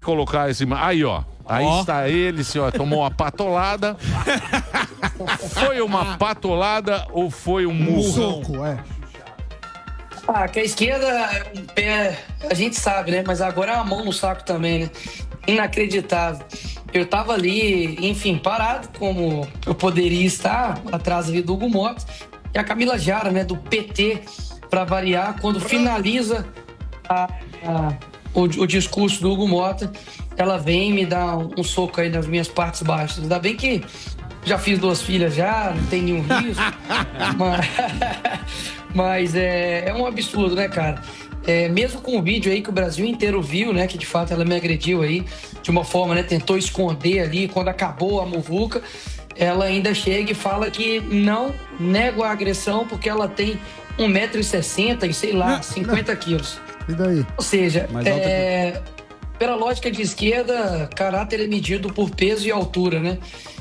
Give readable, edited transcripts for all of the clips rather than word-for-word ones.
colocar esse... Aí, ó. Aí está ele, senhor. Tomou uma patolada. Foi uma patolada ou foi um murro? Soco, Que a esquerda, a gente sabe, né? Mas agora é uma mão no saco também, né? Inacreditável. Eu tava ali, enfim, parado, como eu poderia estar, atrás ali do Hugo Motta. E a Camila Jara, né, do PT, para variar, quando finaliza o discurso do Hugo Motta, ela vem e me dá um soco aí nas minhas partes baixas. Ainda bem que já fiz 2 filhas já, não tem nenhum risco. Mas é um absurdo, né, cara? Mesmo com o vídeo aí que o Brasil inteiro viu, né, que de fato ela me agrediu aí de uma forma, né, tentou esconder ali, quando acabou a muvuca, ela ainda chega e fala que não nega a agressão porque ela tem 1,60 m e, sei lá, 50 quilos. E daí? Ou seja, pela lógica de esquerda, caráter é medido por peso e altura, né?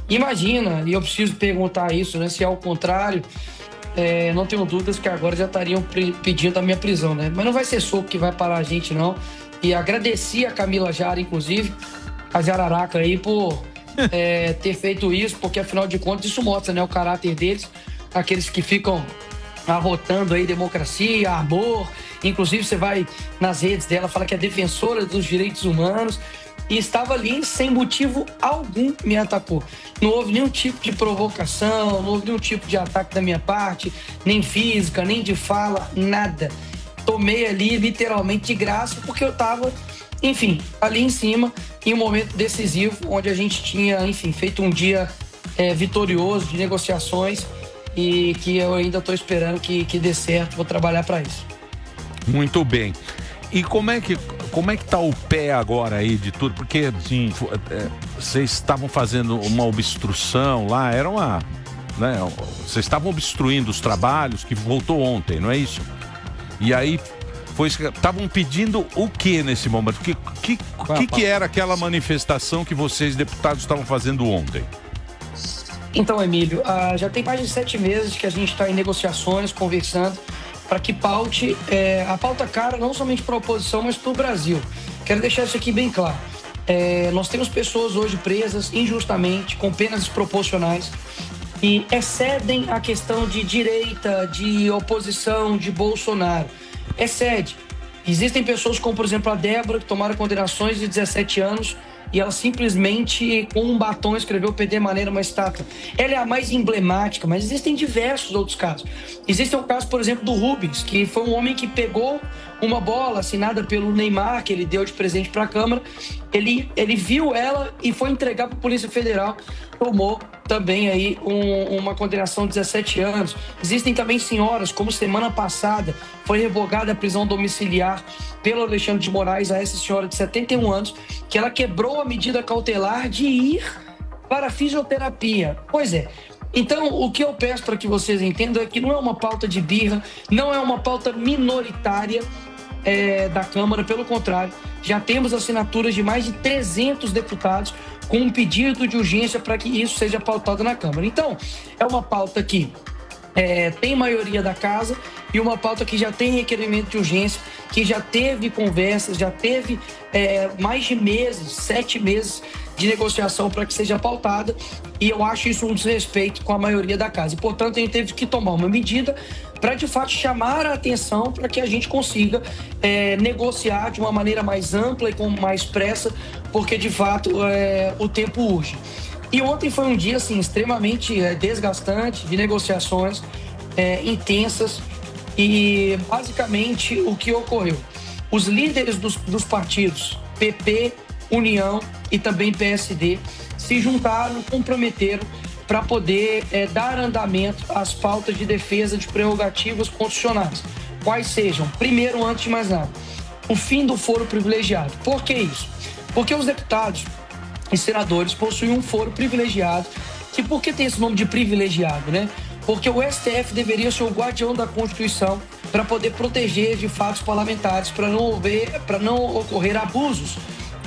Imagina, e eu preciso perguntar isso, né, se é ao contrário, não tenho dúvidas que agora já estariam pedindo a minha prisão, né? Mas não vai ser soco que vai parar a gente, não. E agradeci a Camila Jara, inclusive, a Jararaca aí, por ter feito isso, porque afinal de contas isso mostra, né, o caráter deles, aqueles que ficam arrotando aí democracia, amor. Inclusive você vai nas redes dela, fala que é defensora dos direitos humanos. E estava ali sem motivo algum me atacou. Não houve nenhum tipo de provocação, não houve nenhum tipo de ataque da minha parte, nem física, nem de fala, nada. Tomei ali literalmente de graça porque eu estava, enfim, ali em cima, em um momento decisivo, onde a gente tinha, enfim, feito um dia vitorioso de negociações e que eu ainda estou esperando que dê certo, vou trabalhar para isso. Muito bem. E como é que tá o pé agora aí de tudo? Porque vocês estavam fazendo uma obstrução lá, era uma... né, vocês estavam obstruindo os trabalhos, que voltou ontem, não é isso? E aí, estavam pedindo o que nesse momento? O que era aquela manifestação que vocês, deputados, estavam fazendo ontem? Então, Emílio, já tem mais de 7 meses que a gente está em negociações, conversando, para que paute a pauta cara, não somente para a oposição, mas para o Brasil. Quero deixar isso aqui bem claro. Nós temos pessoas hoje presas injustamente, com penas desproporcionais, e excedem a questão de direita, de oposição, de Bolsonaro. Excede. Existem pessoas como, por exemplo, a Débora, que tomaram condenações de 17 anos, e ela simplesmente, com um batom, escreveu PD Maneira uma estátua. Ela é a mais emblemática, mas existem diversos outros casos. Existe um caso, por exemplo, do Rubens, que foi um homem que pegou uma bola assinada pelo Neymar, que ele deu de presente para a Câmara. Ele viu ela e foi entregar para a Polícia Federal. Tomou também aí uma condenação de 17 anos. Existem também senhoras, como semana passada foi revogada a prisão domiciliar pelo Alexandre de Moraes a essa senhora de 71 anos, que ela quebrou a medida cautelar de ir para a fisioterapia. Pois é. Então, o que eu peço para que vocês entendam é que não é uma pauta de birra, não é uma pauta minoritária da Câmara, pelo contrário, já temos assinaturas de mais de 300 deputados com um pedido de urgência para que isso seja pautado na Câmara. Então, é uma pauta que tem maioria da casa e uma pauta que já tem requerimento de urgência, que já teve conversas, já teve mais de meses, 7 meses de negociação para que seja pautada, e eu acho isso um desrespeito com a maioria da casa. E, portanto, a gente teve que tomar uma medida para, de fato, chamar a atenção para que a gente consiga negociar de uma maneira mais ampla e com mais pressa, porque, de fato, o tempo urge. E ontem foi um dia, assim, extremamente desgastante, de negociações intensas, e, basicamente, o que ocorreu? Os líderes dos partidos, PP, União e também PSD, se juntaram, comprometeram para poder dar andamento às pautas de defesa de prerrogativas constitucionais. Quais sejam? Primeiro, antes de mais nada, o fim do foro privilegiado. Por que isso? Porque os deputados e senadores possuem um foro privilegiado, que por que tem esse nome de privilegiado, né? Porque o STF deveria ser o guardião da Constituição para poder proteger de fatos parlamentares, para não ocorrer abusos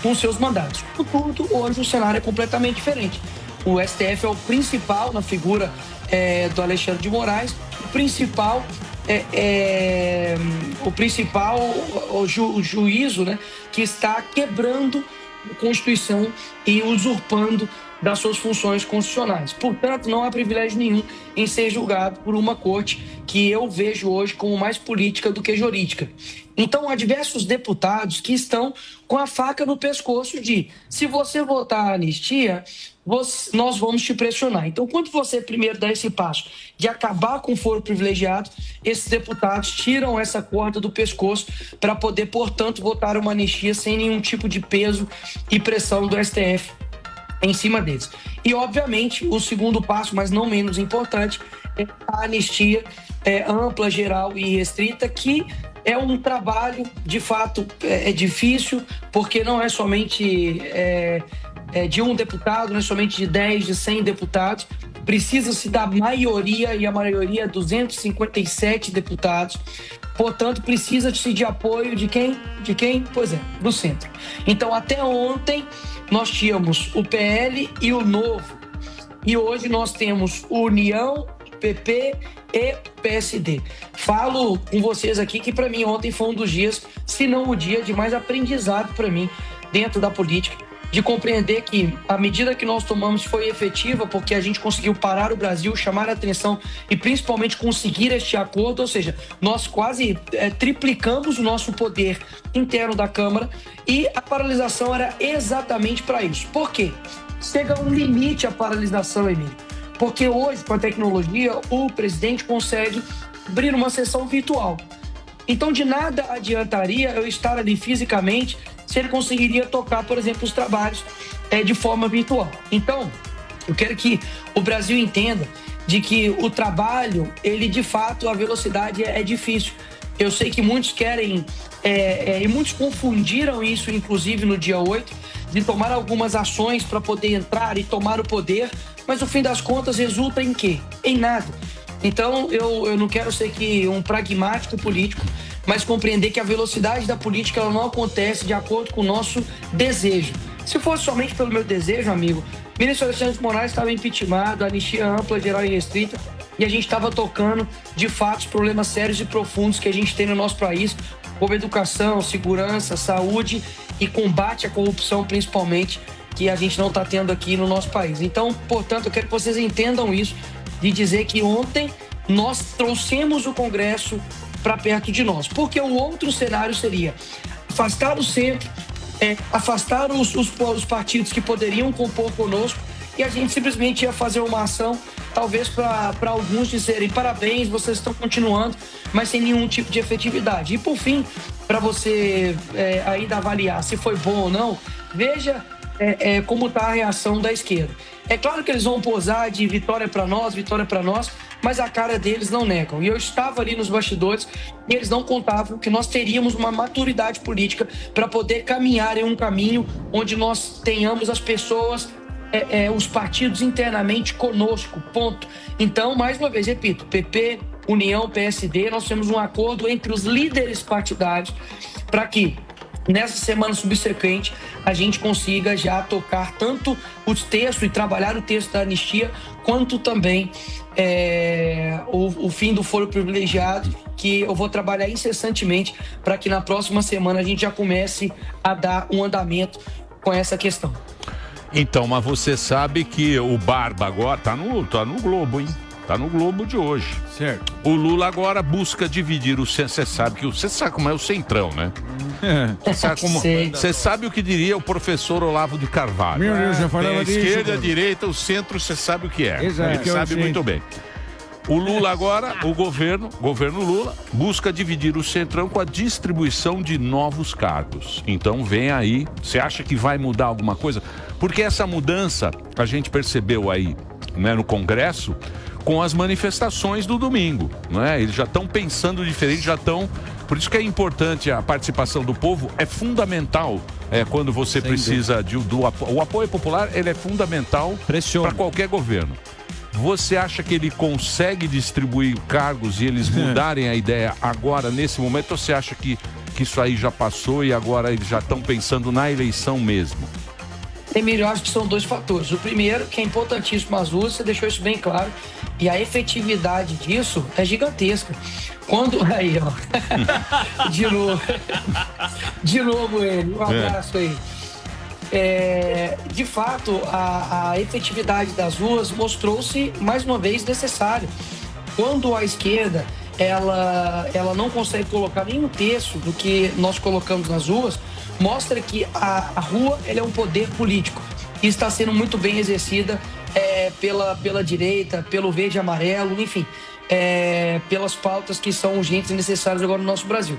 com seus mandatos. Contudo, hoje o cenário é completamente diferente. O STF é o principal na figura do Alexandre de Moraes, o juízo, né, que está quebrando a Constituição e usurpando das suas funções constitucionais. Portanto, não há privilégio nenhum em ser julgado por uma corte que eu vejo hoje como mais política do que jurídica. Então, há diversos deputados que estão com a faca no pescoço de, se você votar a anistia, nós vamos te pressionar. Então, quando você primeiro dá esse passo de acabar com o foro privilegiado, esses deputados tiram essa corda do pescoço para poder, portanto, votar uma anistia sem nenhum tipo de peso e pressão do STF em cima deles. E, obviamente, o segundo passo, mas não menos importante, é a anistia ampla, geral e restrita, que é um trabalho, de fato, é difícil, porque não é somente de um deputado, não é somente de 10, de 100 deputados, precisa-se da maioria, e a maioria é 257 deputados. Portanto, precisa-se de apoio de quem? De quem? Pois é, do centro. Então, até ontem, nós tínhamos o PL e o Novo. E hoje nós temos União, PP e PSD. Falo com vocês aqui que, para mim, ontem foi um dos dias, se não o dia de mais aprendizado para mim dentro da política, de compreender que a medida que nós tomamos foi efetiva porque a gente conseguiu parar o Brasil, chamar a atenção e principalmente conseguir este acordo, ou seja, nós quase triplicamos o nosso poder interno da Câmara e a paralisação era exatamente para isso. Por quê? Chega um limite a paralisação, Emílio, porque hoje, com a tecnologia, o presidente consegue abrir uma sessão virtual. Então, de nada adiantaria eu estar ali fisicamente se ele conseguiria tocar, por exemplo, os trabalhos de forma virtual. Então, eu quero que o Brasil entenda de que o trabalho, ele de fato, a velocidade é difícil. Eu sei que muitos querem, e muitos confundiram isso, inclusive no dia 8, de tomar algumas ações para poder entrar e tomar o poder, mas no fim das contas resulta em quê? Em nada. Então, eu não quero ser que um pragmático político, mas compreender que a velocidade da política ela não acontece de acordo com o nosso desejo. Se fosse somente pelo meu desejo, amigo, o ministro Alexandre de Moraes estava impeachmentado, anistia ampla, geral e restrita, e a gente estava tocando, de fato, os problemas sérios e profundos que a gente tem no nosso país, como educação, segurança, saúde e combate à corrupção, principalmente, que a gente não está tendo aqui no nosso país. Então, portanto, eu quero que vocês entendam isso, de dizer que ontem nós trouxemos o Congresso para perto de nós, porque o outro cenário seria afastar o centro, afastar os partidos que poderiam compor conosco e a gente simplesmente ia fazer uma ação, talvez para alguns dizerem parabéns, vocês estão continuando, mas sem nenhum tipo de efetividade. E por fim, para você ainda avaliar se foi bom ou não, veja como está a reação da esquerda. É claro que eles vão posar de vitória para nós, mas a cara deles não negam. E eu estava ali nos bastidores e eles não contavam que nós teríamos uma maturidade política para poder caminhar em um caminho onde nós tenhamos as pessoas, os partidos internamente conosco, ponto. Então, mais uma vez, repito, PP, União, PSD, nós temos um acordo entre os líderes partidários para que nessa semana subsequente a gente consiga já tocar tanto o texto e trabalhar o texto da anistia, quanto também o fim do foro privilegiado, que eu vou trabalhar incessantemente para que na próxima semana a gente já comece a dar um andamento com essa questão. Então, mas você sabe que o Barba agora tá no Globo, hein? Tá no Globo de hoje. Certo. O Lula agora busca dividir o centro. Você sabe como é o centrão, né? Você sabe o que diria o professor Olavo de Carvalho. Meu Deus, já falava disso. Esquerda, a direita, o centro, você sabe o que é. Exato. Ele sabe muito bem. O Lula agora, o governo Lula, busca dividir o centrão com a distribuição de novos cargos. Então vem aí, você acha que vai mudar alguma coisa? Porque essa mudança, a gente percebeu aí, né, no Congresso, com as manifestações do domingo, né? Eles já estão pensando diferente, já estão... Por isso que é importante a participação do povo, é fundamental quando você precisa o apoio popular, ele é fundamental para qualquer governo. Você acha que ele consegue distribuir cargos e eles mudarem a ideia agora, nesse momento, ou você acha que isso aí já passou e agora eles já estão pensando na eleição mesmo? Emílio, eu acho que são dois fatores. O primeiro, que é importantíssimo às ruas, você deixou isso bem claro, e a efetividade disso é gigantesca. Quando... Aí, ó. De novo ele. Um abraço aí. de fato, a efetividade das ruas mostrou-se, mais uma vez, necessária. Quando a esquerda ela não consegue colocar nem um terço do que nós colocamos nas ruas, mostra que a rua ela é um poder político e está sendo muito bem exercida pela direita, pelo verde e amarelo, enfim, pelas pautas que são urgentes e necessárias agora no nosso Brasil.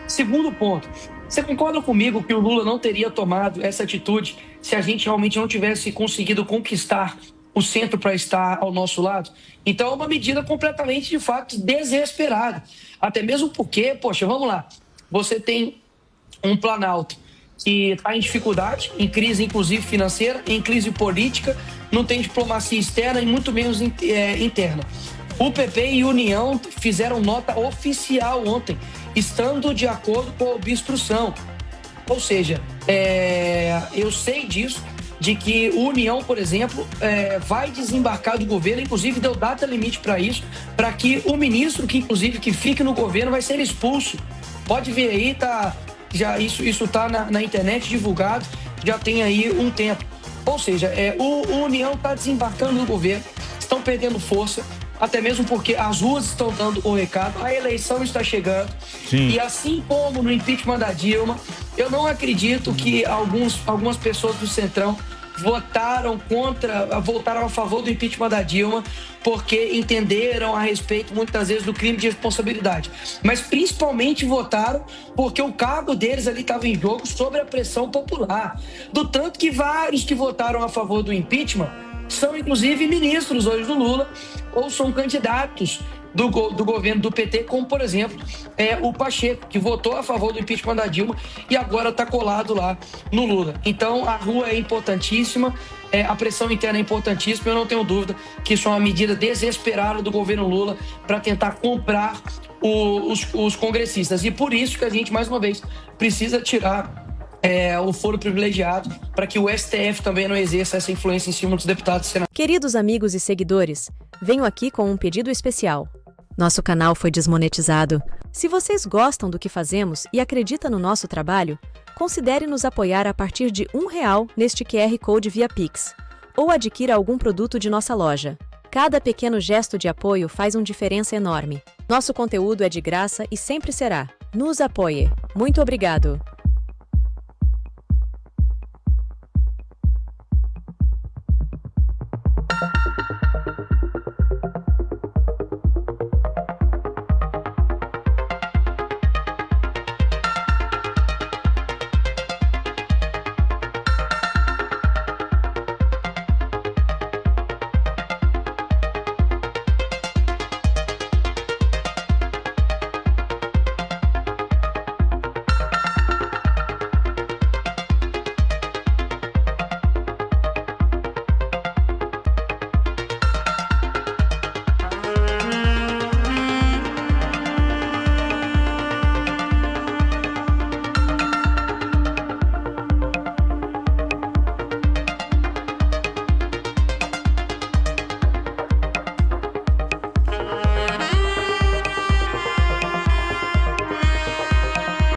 Segundo ponto, você concorda comigo que o Lula não teria tomado essa atitude se a gente realmente não tivesse conseguido conquistar o centro para estar ao nosso lado? Então é uma medida completamente, de fato, desesperada. Até mesmo porque, poxa, vamos lá, você tem um Planalto que está em dificuldade, em crise inclusive financeira, em crise política, não tem diplomacia externa e muito menos interna. O PP e União fizeram nota oficial ontem, estando de acordo com a obstrução. Ou seja, eu sei disso, de que o União, por exemplo, vai desembarcar do governo, inclusive deu data limite para isso, para que o ministro, que fique no governo, vai ser expulso. Pode ver aí, isso está na internet divulgado, já tem aí um tempo. Ou seja, o União está desembarcando do governo, estão perdendo força, até mesmo porque as ruas estão dando o recado, a eleição está chegando. Sim. E assim como no impeachment da Dilma, eu não acredito que algumas pessoas do Centrão votaram a favor do impeachment da Dilma porque entenderam a respeito, muitas vezes, do crime de responsabilidade. Mas principalmente votaram porque o cargo deles ali estava em jogo sob a pressão popular. Do tanto que vários que votaram a favor do impeachment são, inclusive, ministros hoje do Lula ou são candidatos do governo do PT, como, por exemplo, o Pacheco, que votou a favor do impeachment da Dilma e agora está colado lá no Lula. Então, a rua é importantíssima, a pressão interna é importantíssima, eu não tenho dúvida que isso é uma medida desesperada do governo Lula para tentar comprar os congressistas. E por isso que a gente, mais uma vez, precisa tirar o foro privilegiado para que o STF também não exerça essa influência em cima dos deputados e senadores. Queridos amigos e seguidores, venho aqui com um pedido especial. Nosso canal foi desmonetizado. Se vocês gostam do que fazemos e acreditam no nosso trabalho, considere nos apoiar a partir de R$1 neste QR Code via Pix, ou adquira algum produto de nossa loja. Cada pequeno gesto de apoio faz uma diferença enorme. Nosso conteúdo é de graça e sempre será. Nos apoie. Muito obrigado!